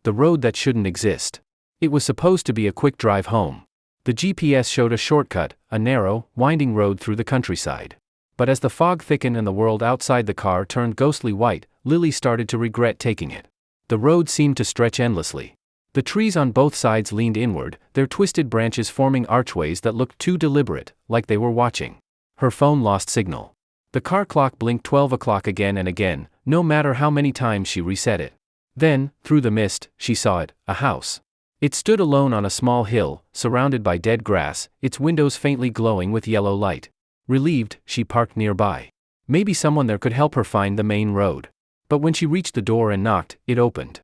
The road that shouldn't exist. It was supposed to be a quick drive home. The GPS showed a shortcut, a narrow, winding road through the countryside. But as the fog thickened and the world outside the car turned ghostly white, Lily started to regret taking it. The road seemed to stretch endlessly. The trees on both sides leaned inward, their twisted branches forming archways that looked too deliberate, like they were watching. Her phone lost signal. The car clock blinked 12 o'clock again and again, no matter how many times she reset it. Then, through the mist, she saw it, a house. It stood alone on a small hill, surrounded by dead grass, its windows faintly glowing with yellow light. Relieved, she parked nearby. Maybe someone there could help her find the main road. But when she reached the door and knocked, it opened.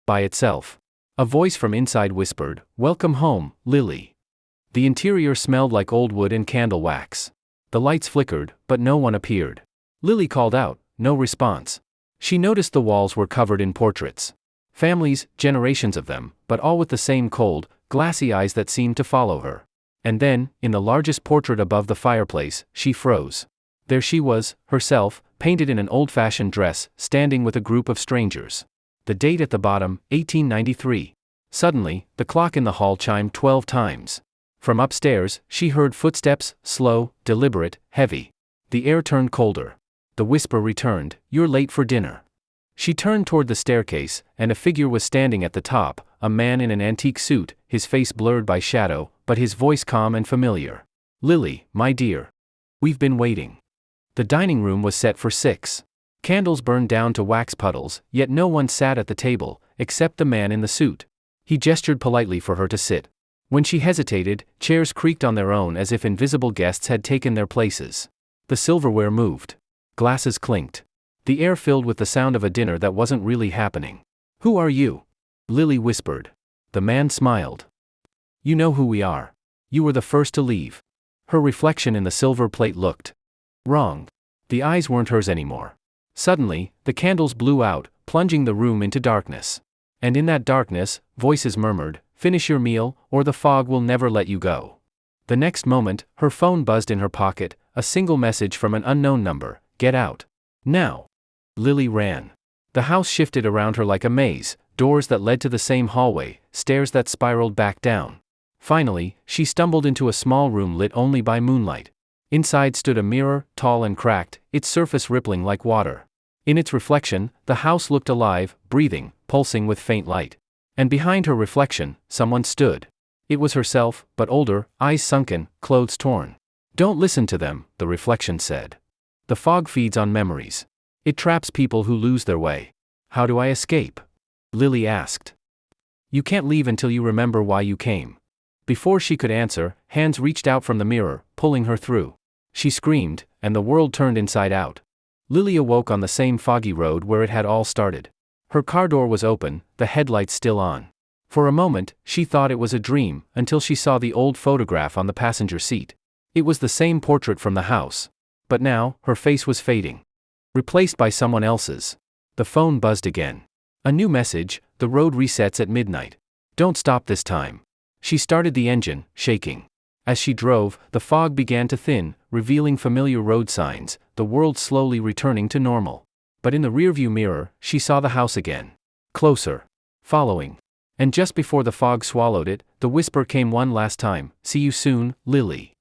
By itself. A voice from inside whispered, "Welcome home, Lily." The interior smelled like old wood and candle wax. The lights flickered, but no one appeared. Lily called out, no response. She noticed the walls were covered in portraits. Families, generations of them, but all with the same cold, glassy eyes that seemed to follow her. And then, in the largest portrait above the fireplace, she froze. There she was, herself, painted in an old-fashioned dress, standing with a group of strangers. The date at the bottom, 1893. Suddenly, the clock in the hall chimed 12 times. From upstairs, she heard footsteps, slow, deliberate, heavy. The air turned colder. The whisper returned, "You're late for dinner." She turned toward the staircase, and a figure was standing at the top, a man in an antique suit, his face blurred by shadow, but his voice calm and familiar. "Lily, my dear. We've been waiting." The dining room was set for 6. Candles burned down to wax puddles, yet no one sat at the table, except the man in the suit. He gestured politely for her to sit. When she hesitated, chairs creaked on their own as if invisible guests had taken their places. The silverware moved. Glasses clinked. The air filled with the sound of a dinner that wasn't really happening. "Who are you?" Lily whispered. The man smiled. "You know who we are. You were the first to leave." Her reflection in the silver plate looked wrong. The eyes weren't hers anymore. Suddenly, the candles blew out, plunging the room into darkness. And in that darkness, voices murmured, "Finish your meal, or the fog will never let you go." The next moment, her phone buzzed in her pocket, a single message from an unknown number, "Get out. Now." Lily ran. The house shifted around her like a maze, doors that led to the same hallway, stairs that spiraled back down. Finally, she stumbled into a small room lit only by moonlight. Inside stood a mirror, tall and cracked, its surface rippling like water. In its reflection, the house looked alive, breathing, pulsing with faint light. And behind her reflection, someone stood. It was herself, but older, eyes sunken, clothes torn. "Don't listen to them," the reflection said. "The fog feeds on memories. It traps people who lose their way." "How do I escape?" Lily asked. "You can't leave until you remember why you came." Before she could answer, hands reached out from the mirror, pulling her through. She screamed, and the world turned inside out. Lily awoke on the same foggy road where it had all started. Her car door was open, the headlights still on. For a moment, she thought it was a dream, until she saw the old photograph on the passenger seat. It was the same portrait from the house. But now, her face was fading. Replaced by someone else's. The phone buzzed again. A new message, "The road resets at midnight. Don't stop this time." She started the engine, shaking. As she drove, the fog began to thin, revealing familiar road signs, the world slowly returning to normal. But in the rearview mirror, she saw the house again. Closer. Following. And just before the fog swallowed it, the whisper came one last time, "See you soon, Lily."